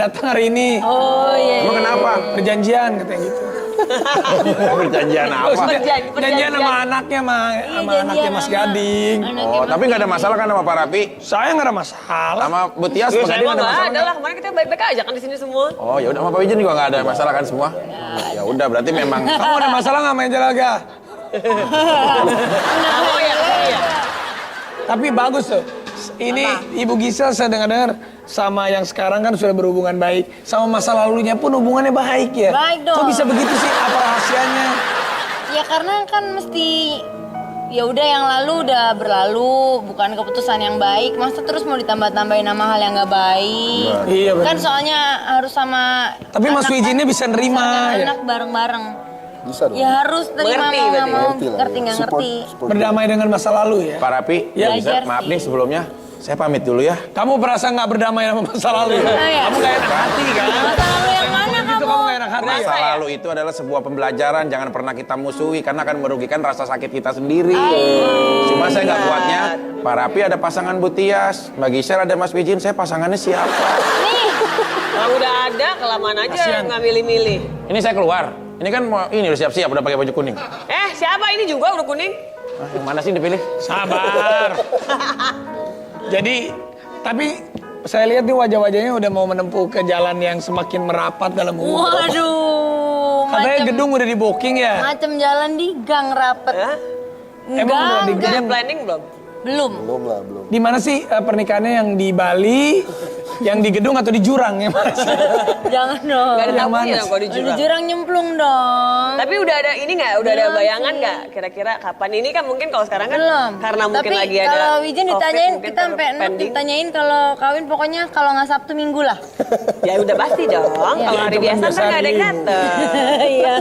datang hari ini. Oh iya. Emang kenapa? Perjanjian katanya gitu. Perjanjian apa? Perjanjian sama anaknya, sama anaknya Mas Gading. Oh, tapi nggak ada masalah kan sama Pak Rapi? Saya nggak ada masalah. Sama Bu Tias, Pak Gading Saya ada nggak masalah? ada lah, kemarin kita baik-baik aja kan di sini semua. Oh, ya udah sama Pak Wijen juga nggak ada masalah kan semua? Ya udah, berarti memang. Kamu ada masalah nggak main Jalaga? Oh ya, iya. Tapi bagus tuh. Ini Ibu Gisel saya dengar sama yang sekarang kan sudah berhubungan baik. Sama masa lalunya pun hubungannya baik ya. Baik dong. Kok bisa begitu sih? Apa rahasianya? Ya karena kan mesti ya udah yang lalu udah berlalu, bukan keputusan yang baik. Masa terus mau ditambah-tambahin sama hal yang nggak baik? Iya benar. Kan soalnya harus sama. Tapi Mas Wijinnya bisa nerima ya? Anak bareng-bareng. Bisa dong. Ya harus terima Mengerti mau nggak berarti. mau, Ngerti lah. ngerti nggak Support- ngerti. support. Berdamai dengan masa lalu ya. Pak Rapi, Ya, ya bisa. belajar Maaf sih. nih sebelumnya, saya pamit dulu ya. Kamu merasa nggak berdamai sama masa lalu ya? iya. Kamu nggak enak hati kan? Masa lalu yang mana Itu kamu? kamu nggak enak hati Masa ya? lalu itu adalah sebuah pembelajaran, jangan pernah kita musuhi karena akan merugikan rasa sakit kita sendiri. Cuma saya nggak kuatnya, Pak Rapi ada pasangan Bu Tias, Mbak Gisel ada Mas Wijin, saya pasangannya siapa? Kalau udah ada, kelamaan aja Kasian. nggak milih-milih. Ini saya keluar, ini kan mau ini udah siap-siap, udah pakai baju kuning. Siapa ini juga udah kuning? Ah, yang mana sih yang dipilih? Sabar. Jadi, tapi saya lihat nih wajah-wajahnya udah mau menempuh ke jalan yang semakin merapat dalam hubungan. Waduh. Katanya gedung udah di booking ya? Macam jalan di gang rapet. Hah? Emang udah di Udah gedung? planning belum? Belum. Belum lah, belum. Di mana sih pernikahannya, yang di Bali, yang di gedung atau di jurang ya Mas? Jangan dong. Gak ada Yang tamunya mana? dong kalau di Di jurang. jurang nyemplung dong. Tapi udah ada ini nggak? Udah ada Belum bayangan sih. nggak? Kira-kira kapan ini kan mungkin kalau sekarang kan Belum. karena mungkin Tapi lagi ada. kalau Wijen COVID, ditanyain, mungkin kita sampai pending. ditanyain kalau kawin pokoknya kalau nggak Sabtu Minggu lah. Ya udah pasti dong. Kalau hari itu kan biasa kan biasa nggak ada yang hari dateng. Iya.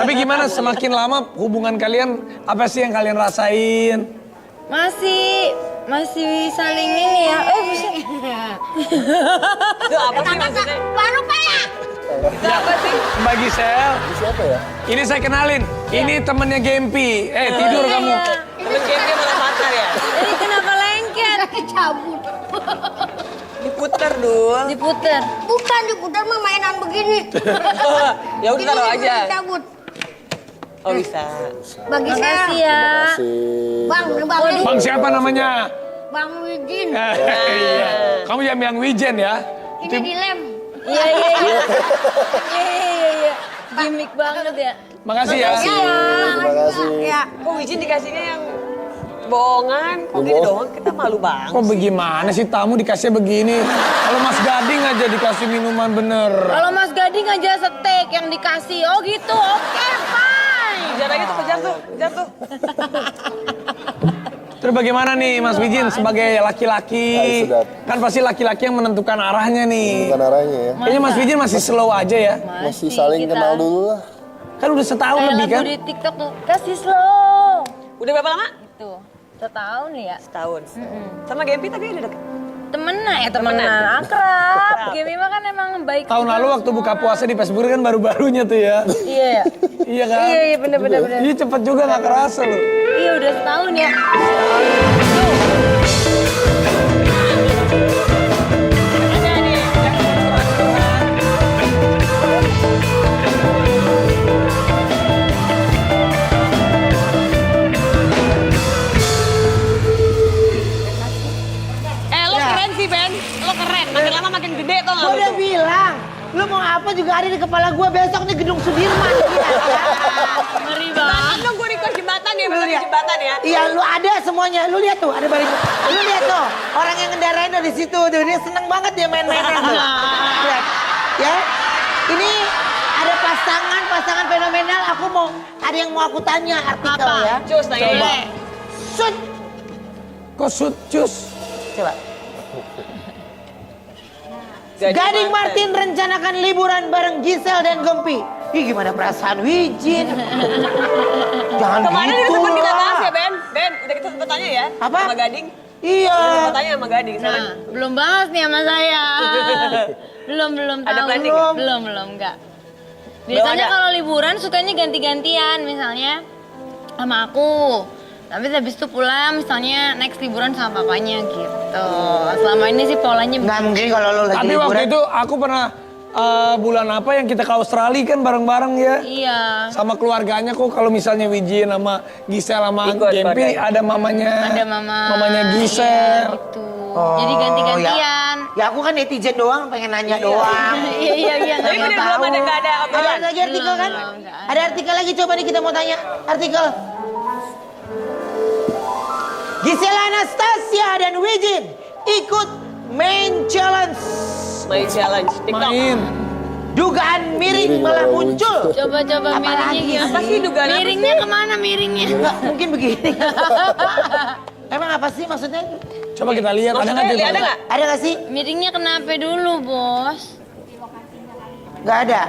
Tapi gimana semakin lama hubungan kalian, apa sih yang kalian rasain? Masih saling ini ya. Bisa. Itu apa sih maksudnya? Baru ya. Itu apa sih? Mbak Gisel, Ini siapa ya? ini saya kenalin. Ini temennya Gempi. Tidur kamu. Temen game malah patah ya? Ini kenapa lengket? Cabut. Diputer dul. Diputer. Bukan diputar mah mainan begini. Ya udah taruh aja. Cabut. Oh bisa. Bagi Makasih saya. ya. Masih. Bang, ini bang, ini. Bang siapa namanya? Bang Wijin. Iya. Kamu jangan bilang Wijen ya. Ini dilem. Iya. Iya. Gimik banget ya. Makasih ya. Terima kasih. Ya. Kok Wijin dikasihnya yang bohongan? Kok gini doang? Kita malu banget. Kok bagaimana sih tamu dikasih begini? Kalau Mas Gading aja dikasih minuman bener. Kalau Mas Gading aja steak yang dikasih. Oh gitu. Oke, fine. Kejar lagi tuh, kejar tuh. Terus bagaimana nih Mas Wijin sebagai laki-laki? Sedap. Kan pasti laki-laki yang menentukan arahnya nih. Bukan arahnya ya. Kayaknya Mas Wijin masih slow aja ya. Masih saling kita. kenal dulu lah. Kan udah setahun Kayak lebih lagu kan? di TikTok tuh. Kasih slow. Udah berapa lama? Gitu. Setahun ya. Setahun. Sama Gempi tapi udah deket. Temenan, akrab. Kimi mah kan emang baik. Tahun lalu waktu buka puasa di Facebook kan baru-barunya tuh ya. Iya. Iya kan? Iya, bener. Iya cepet juga gak kerasa loh. Iya udah setahun ya. Lo keren sih Ben. Lo keren. Makin lama makin gede tau gak Gue lo udah tuh? bilang, lu mau apa juga ada di kepala gue besok nih gedung Sudirman. Ngeri Bahkan dong gue request jembatan ya, besok di jembatan ya. Iya, lu ada semuanya. Lu lihat tuh, ada balik. Lu lihat tuh, orang yang ngendarain tuh di situ tuh. Dia seneng banget dia main-mainan tuh. Lihat, ya. Ini ada pasangan fenomenal. Ada yang mau aku tanya artikel ya. Cus tanya Coba. ya. Sud, Kok cus? Coba. Gading Martin rencanakan liburan bareng Gisel dan Gempi. Ih, gimana perasaan Wijin? Jangan Kemarin gitu itu sempat kita lah. bahas ya Ben. Ben, udah kita sempat tanya ya. Apa? Sama Gading. Iya. Sempat tanya sama Gading. Sama Nah, belum bahas nih sama saya. belum Ada tahu. planning? Belum enggak. Biasanya ada? kalau liburan sukanya ganti-gantian, misalnya sama aku. Tapi habis itu pulang misalnya next liburan sama papanya gitu. Selama ini sih polanya Nggak mungkin kalau lu lagi Tapi liburan. waktu itu aku pernah bulan apa yang kita ke Australia kan bareng-bareng ya. Iya. Sama keluarganya kok kalau misalnya Wijin sama Gisel sama Ikut, Gempi ada mamanya. Ada mama. Mamanya Gisel. Gitu. Jadi ganti-gantian. Ya aku kan netizen doang, pengen nanya doang. Iya nggak Tapi bener apa-apa. belum ada obrolan. Ada lagi artikel kan? Belum, nggak ada. Ada artikel lagi, coba nih kita mau tanya. Artikel. Gisela Anastasia dan Wijin ikut main challenge. Main challenge TikTok. Main. Dugaan miring malah muncul. Coba Apa miringnya lagi? gimana? Apa sih dugaan apa Miringnya sih? kemana miringnya? Enggak, mungkin begini. Emang apa sih maksudnya? Coba kita lihat ada Maksudnya nggak? ada nggak? Ada gak sih? Miringnya kenapa dulu, Bos? Gak ada.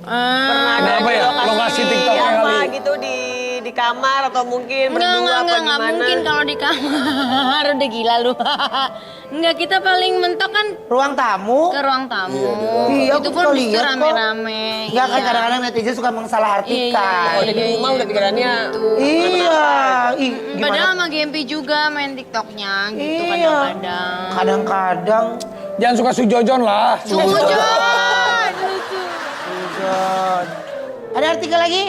Pernah ada Kenapa di ya? Lokasi TikToknya apa kali. gitu di kamar atau mungkin berdua apa Enggak gimana? mungkin kalau di kamar. Udah gila lu. Enggak, kita paling mentok kan Ruang tamu. ke ruang tamu. Iya, Itu aku pun suka bisa lihat kok. rame-rame. Enggak kan Iya. kadang-kadang netizen suka mengsalah-artikan. Kalau di rumah udah pikirannya Iya. Ih, Padahal gimana? sama Gempi juga main TikToknya gitu Iya. kadang-kadang. Kadang-kadang. Jangan suka sujojon lah. Sujon. Sujon. Ada artikel lagi?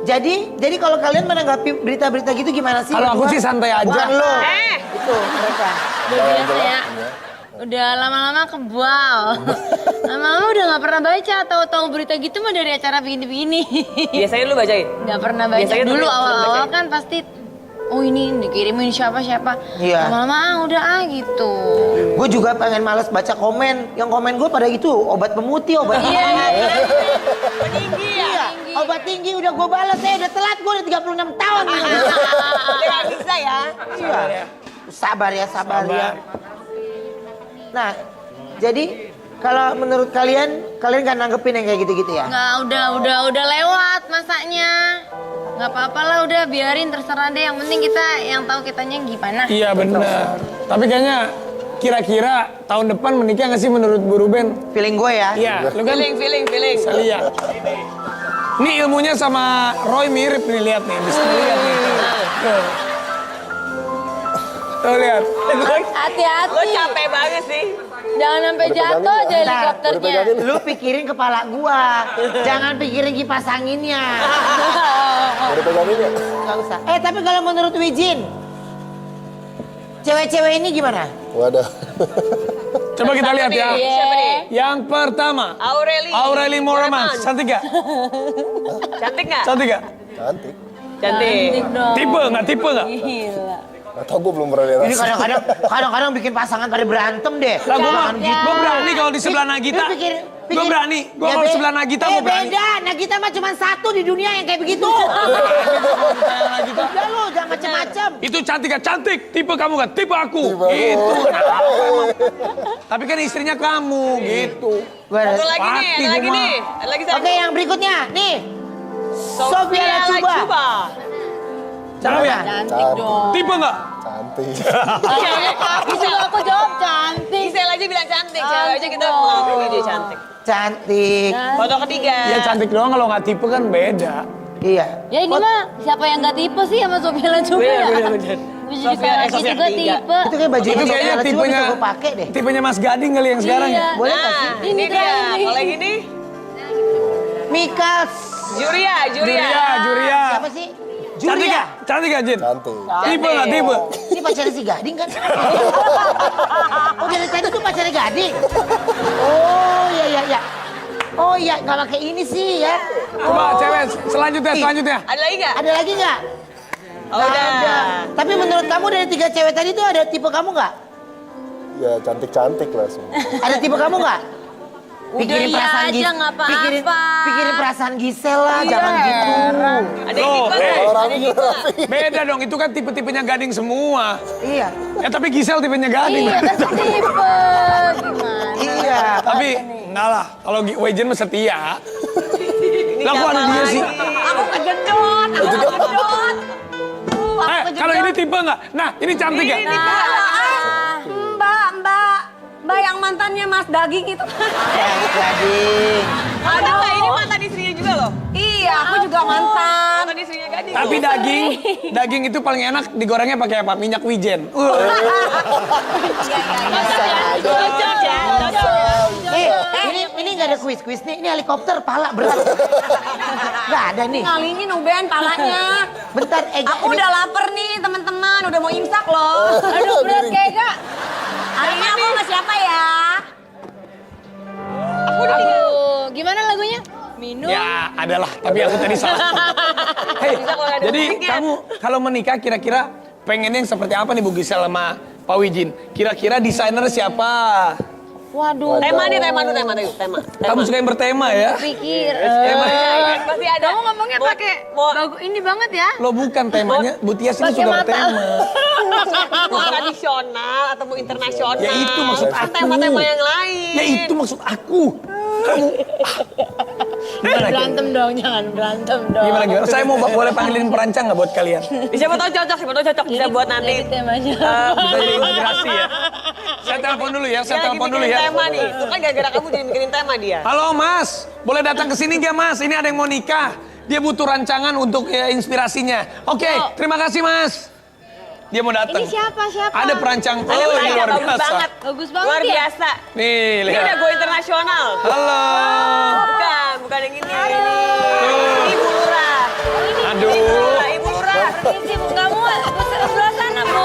Jadi kalau kalian menanggapi berita-berita gitu gimana sih? Kalau aku Berdua? sih santai aja. Bukan lo. Eh. Itu mereka. Udah biasa ya. Udah lama-lama kebal. Lama-lama udah gak pernah baca. Tahu-tahu berita gitu mah dari acara begini-begini. Biasanya lu bacain. Gak pernah baca. Biasanya Dulu tuh awal-awal bacain. kan pasti oh ini dikirimin siapa-siapa. Iya. Lama-lama udah gitu. Gue juga pengen males baca komen. Yang komen gue pada gitu obat pemutih, obat Iya. Tinggi ya. Iya, obat tinggi udah gue balas, udah telat gue udah 36 tahun. Gak bisa ya. Iya. Sabar ya. Nah, jadi kalau menurut kalian kan nanggepin yang kayak gitu-gitu ya? Nggak, udah lewat masanya. Nggak apa-apa lah, udah biarin terserah deh. Yang penting kita yang tahu kitanya gimana. Iya benar. Tapi kayaknya kira-kira tahun depan menikah nggak sih menurut Bu Ruben? Feeling gue ya. Iya, lu kan Feeling. bisa lihat. Ini ilmunya sama Roy mirip nih, lihat nih, bisa lihat nih. Tuh. Tuh lihat. Lo Hati-hati. capek banget sih. Jangan sampai jatuh aja helikopternya. Lu pikirin kepala gua, jangan pikirin kipas anginnya. Udah pegangin ya? Nggak usah. Tapi kalau menurut Wijin, cewek-cewek ini gimana? Waduh. Coba kita lihat ya. Siapa nih? Yang pertama, Aureli Moraman. Cantik gak? Cantik nggak? Cantik gak? Cantik. Cantik. dong. Tipe gak? Tipe gak? Gila. Gak tau gue belum pernah lihat. Ini kadang-kadang bikin pasangan pada berantem deh. Lah gue mah, Jangan gitu. gue berani kalau di sebelah Nagita. Gue berani. Gue kalau di sebelah Nagita gue berani. Beda, Nagita mah cuma satu di dunia yang kayak begitu. Udah lu, jangan macem-macem. Itu cantik gak? Cantik. Tipe kamu gak? Tipe aku. Tipe aku. Gitu. Kenapa emang? Tapi kan istrinya kamu, gitu. Gua ada- Satu lagi nih, Pasti ada lagi gua nih. Ada lagi satu. Oke, yang berikutnya nih. Sofia Lacuba. Cakep ya? Cantik dong. Tipe gak? Cantik. Aku jawab cantik. Gisel aja bilang cantik. Cewek aja kita mengakui dia cantik. Cantik. Foto ketiga. Ya cantik doang, kalau gak tipe kan beda. Iya. Ya ini mah siapa yang gak tipe sih sama Sofia Lacuba ya? Bener. Bisa dibilang lagi Sofia juga ketiga. tipe. Itu kayak baju Itu kayaknya tipenya, gue pakai deh. tipenya Mas Gading kali yang sekarang ya? Iya. Boleh nggak sih? Nah, Ini ini dia. terakhir. Kalau yang ini, Mika. Juria. Juria. Siapa sih? Cantik Julia. gak? Cantik gak, Jin? Cantik. Tipe gak? Tipe? Ini pacarnya si Gading kan? Oh dari tadi tuh pacarnya Gading? Oh iya. Oh iya, nggak pakai ini sih ya. Coba cewek, selanjutnya. Ada lagi nggak? Ada lagi nggak? Oh, Nggak udah. ada. Tapi menurut kamu dari 3 cewek tadi tuh ada tipe kamu nggak? Ya cantik-cantik lah semua. Ada tipe kamu nggak? Udah iya aja, nggak apa-apa. Pikirin perasaan Gisel lah, jangan gitu. Ada yang Loh, tipe. Kalau rapi, Beda dong, itu kan tipe-tipenya Gading semua. Iya. Tapi Gisel tipenya Gading. Iya kan tipe. Gimana? Iya. Tapi enggak lah, kalau Wejen mah setia. Lah kok ada dia sih? Aku kejedot. Kalau ini tipe enggak? Nah, ini cantik ya? Mbak yang mantannya Mas Daging itu. Gading. Ada nggak ini mantan istrinya juga loh? Iya, aku juga mantan. Mantan istrinya Gading. Tapi daging itu paling enak digorengnya pakai apa? Minyak wijen. Ini nggak ada kuis nih. Ini helikopter pala berat. Nggak ada nih. Ngalingin Uben palanya. Bentar, Aku udah lapar nih teman-teman, udah mau imsak loh. Aduh berat kayak Kak. Hari ini aku sama siapa ya? Aduh, gimana lagunya? Minum. Ya, adalah. Tapi aku tadi salah. Hei, jadi kamu kalau menikah kira-kira pengennya yang seperti apa nih Bu Gisel sama Pak Wijin? Kira-kira desainer siapa? Waduh. Tema tuh, tema. Kamu suka yang bertema ya? Pikir. Pasti ada. Kamu ngomongnya pakai bagus ini banget ya? Lo bukan temanya, Bu Tias ini Pakai suka mata. bertema. Mau tradisional atau mau internasional? Ya itu maksud Kan aku. tema-tema yang lain. Ya itu maksud aku. Kamu gimana? Berantem dong, jangan berantem dong. Gimana? Saya mau boleh panggilin perancang nggak buat kalian? Siapa tahu cocok bisa buat nanti. Jadi temanya. Bisa jadi inspirasi ya. Saya telepon dulu ya, saya Dia lagi telepon dulu bikinin ya. tema nih. Itu kan gara-gara kamu jadi bikinin tema dia. Halo Mas, boleh datang ke sini nggak Mas? Ini ada yang mau nikah. Dia butuh rancangan untuk inspirasinya. Oke, terima kasih Mas. Dia mau datang. Ini siapa? Ada perancang. Ada Oh, ini perancang, luar bagus biasa. banget. Bagus banget Luar ya? biasa. Nih, Ini lihat. udah go internasional. Halo. Bukan yang ini. Ibu Lurah. Aduh. Ibu Lurah. Permisi, Bu. Kamu sebelah sana, Bu.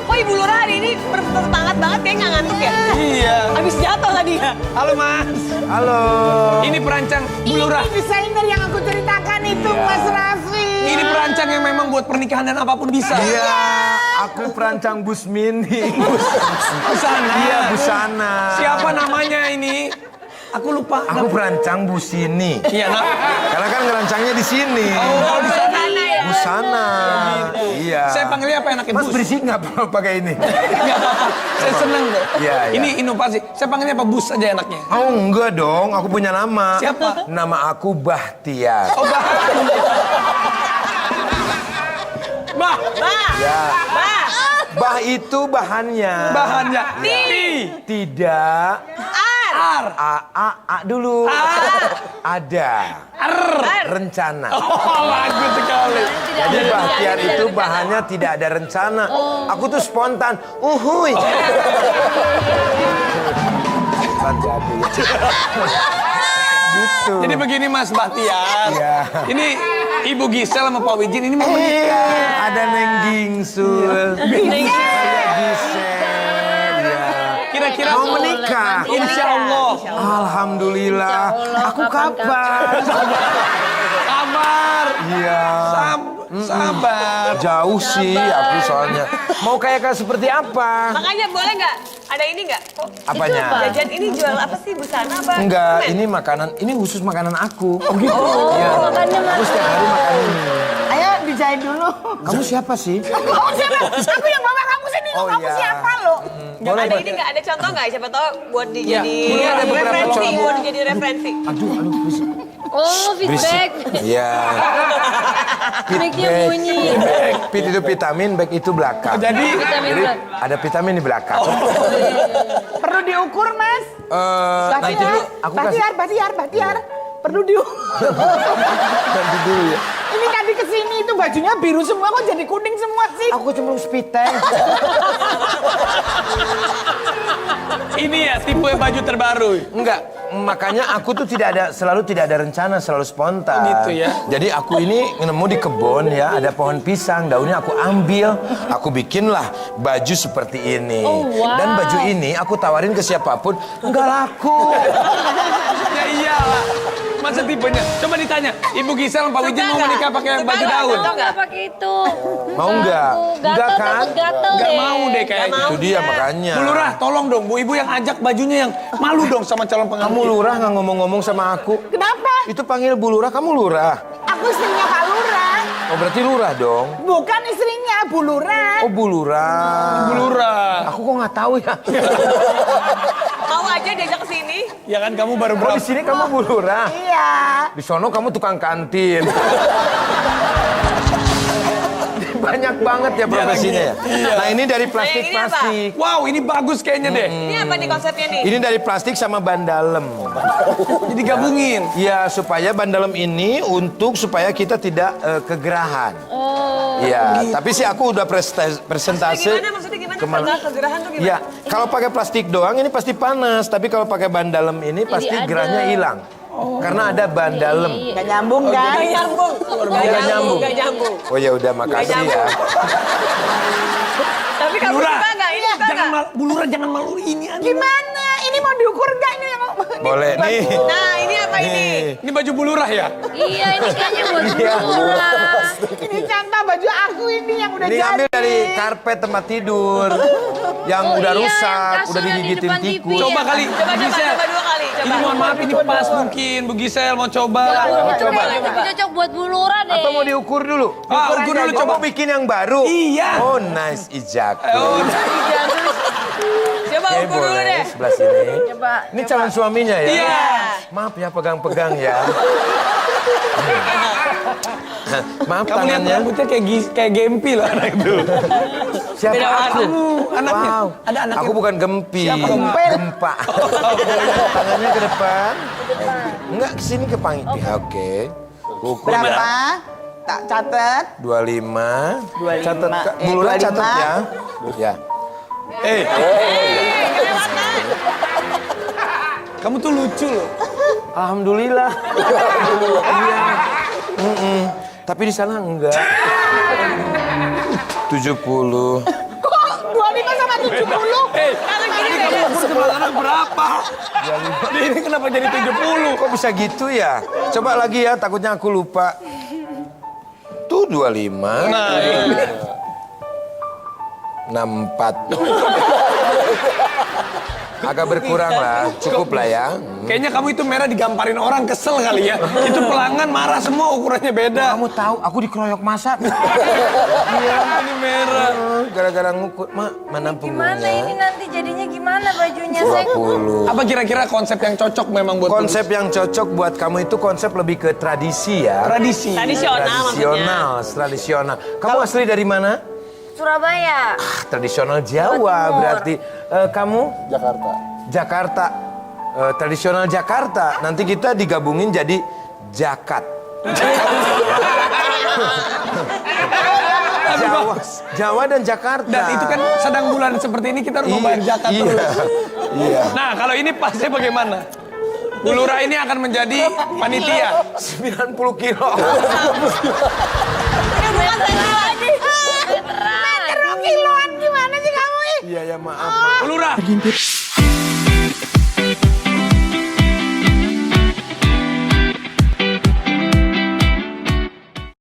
Kok Ibu Lurah hari ini bersemangat banget kayak nggak ngantuk ya? Iya. Habis jatuh tadi ya. Halo Mas. Halo. Ini perancang Bu Lurah. Desainer yang aku ceritakan itu Mas Raffi. Ini perancang yang memang buat pernikahan dan apapun bisa. Iya, aku perancang bus mini. Busana. Iya, busana. Siapa namanya ini? Aku lupa. Aku perancang bus ini. Iya, nak. Karena kan ngerancangnya di sini. Oh, di sana. Busana. Iya. Saya panggilnya apa enaknya? Mas Bus. berisik nggak pakai ini? Nggak apa-apa. Saya seneng kok. Iya, iya. Ini inovasi. Saya panggilnya apa? Bus aja enaknya. Oh enggak dong, aku punya nama. Siapa? Nama aku Bahtiar. Oh, Bah. Ya. Bah. Bah itu bahannya. Bahannya. Tidak. Ar. A dulu. Ada. Rencana. Oh, bagus sekali. Jadi Bahtiar itu bahannya tidak ada rencana. Aku tuh spontan. Uhuy. Jadi. Gitu. Jadi begini Mas Bahtiar. Iya. Ini Ibu Gisel sama Pak Wijin ini mau menikah. Ada Neng Gingsul. Ada Gisel. Ya. Kira-kira Mau menikah. Insya Allah. Alhamdulillah. Aku kapan? Sabar. Iya. Sabar. Jauh sih aku soalnya. Mau kayak seperti apa? Makanya boleh nggak? Ada ini nggak? Kok Apanya? jajan ini jual apa sih? Busana apa? Enggak, Permen? ini makanan, ini khusus makanan aku. Oh gitu? Iya. makannya Aku setiap hari makan ini. Ayo dijahit dulu. Kamu siapa sih? Kamu siapa? Aku yang bawa kamu sini. Oh, Kamu iya. siapa lo? Boleh, Ada ini nggak? Ada contoh nggak? Siapa tahu buat Iya. dijadi Ini ada beberapa referensi. contoh. Buat jadi referensi. Aduh, berisik. Oh, feedback. Iya. Mic-nya bunyi. Pit itu vitamin, back itu belakang. Jadi Vitamin Jadi blood. ada vitamin di belakang. Perlu diukur mas. Nanti dulu aku kasih. Bahtiar. Perlu diukur. Nanti dulu ya. Ini tadi kesini itu bajunya biru semua kok jadi kuning semua sih. Aku cuma speed tank. ini ya tipe baju terbaru. Enggak, makanya aku tuh selalu tidak ada rencana, selalu spontan. Oh, gitu ya. Jadi aku ini nemu di kebun ya, ada pohon pisang, daunnya aku ambil, aku bikinlah baju seperti ini. Oh, wow. Dan baju ini aku tawarin ke siapapun, enggak laku. Ya iyalah. Masa tipenya? Coba ditanya. Ibu Gisel sama Pak Wijin mau menikah pakai baju daun? Nggak pakai itu. Mau enggak? Enggak Gatel, kan? takut gatel Nggak deh. mau deh kayaknya. Itu dia makanya. Bu Lurah, tolong dong. Bu Ibu yang ajak bajunya yang malu dong sama calon Kamu pengantin. lurah nggak ngomong-ngomong sama aku? Kenapa? Itu panggil Bu Lurah, kamu lurah. Aku istrinya Pak Lurah. Oh berarti lurah dong? Bukan istrinya Bu Lurah. Oh Bu Lurah. Bu Lurah. Aku kok nggak tahu ya. Mau aja diajak ke sini. Ya kan kamu baru Oh berapa? di sini kamu Bu Lurah. Iya. Di sono kamu tukang kantin. banyak banget ya profesinya ya. Nah ini dari plastik-plastik. Wow, ini bagus kayaknya deh. Ini apa nih konsepnya nih? Ini dari plastik sama ban dalam. Jadi gabungin. Ya supaya ban dalam ini supaya kita tidak kegerahan. Iya, tapi sih aku udah presentase. Maksudnya gimana? Kemana? Kegerahan tuh gimana? Ya, kalau pakai plastik doang ini pasti panas, tapi kalau pakai ban dalam ini pasti ada. gerahnya hilang. Karena ada ban dalam. Gak nyambung kan? Gak nyambung. Gak nyambung. Gak nyambung. Oh ya udah makasih ya. Tapi kamu Bulura, suka gak? Ini suka jangan gak? Bulura jangan malu ini. Gimana? Ini mau diukur gak ini? Boleh nih. Nah ini apa ini? Ini baju Bulurah ya? Iya, ini kayaknya buat Bulura. Ini contoh baju aku ini yang udah Ini jadi. ambil dari karpet tempat tidur yang Oh udah iya, rusak, yang udah kasur yang di digigitin depan TV. tikus. Coba kali, Coba Bu Gisel. dua kali. Coba. Ini mohon maaf, ini pas mungkin. Bu Gisel mau coba. coba. Tapi cocok buat Bulura deh. Atau mau diukur dulu? Ukur dulu Coba coba. bikin yang baru. Iya. Oh nice ijak. Coba Oke, ukur dulu boleh deh. sebelah sini. Coba. Ini calon suaminya ya? Iya. Maaf ya pegang-pegang ya. Maaf Kamu lihat tangannya. rambutnya kayak Gempi loh anak itu. Siapa aku? Kamu anaknya. Wow. Ada anaknya. Aku bukan Gempi. Siapa? Gempa. Tangannya ke depan. Enggak ke sini ke panggil. Oke. Ukur ya. Berapa? Tak catat. 25. 25. Catat. Bulura 25. catat ya. Ya. Kamu tuh lucu loh. Alhamdulillah. Iya. Tapi di sana enggak. 70. Kok 25 sama 70? Tadi kamu ukur sebelah anak berapa? Ini kenapa jadi 70? Kok bisa gitu ya? Coba lagi ya, takutnya aku lupa. Tuh 25. Nah, ini. 64. Agak berkurang lah, cukup lah ya. Kayaknya kamu itu merah digamparin orang kesel kali ya. Itu pelanggan marah semua ukurannya beda. Kamu tahu aku dikeroyok masak. Iya, ini merah. Gara-gara ngukur, Mak, mana Gimana ini punggungnya? nanti jadinya gimana bajunya, Sek? 20. Apa kira-kira konsep yang cocok memang buat Konsep yang cocok buat kamu itu konsep lebih ke tradisi ya. tradisi? Tradisional maksudnya. Tradisional. Kamu asli dari mana? Surabaya. Tradisional Jawa Jawa Timur. berarti. Kamu? Jakarta. Tradisional Jakarta. Nanti kita digabungin jadi Jakat. Jawa dan Jakarta. Dan itu kan sedang bulan seperti ini kita harus membayar zakat terus. Iya. Nah, kalau ini pasnya bagaimana? Bulura ini akan menjadi panitia. 90 kilo. Bukan lagi. Kiloan gimana sih kamu? Iya ya maaf. Bulura.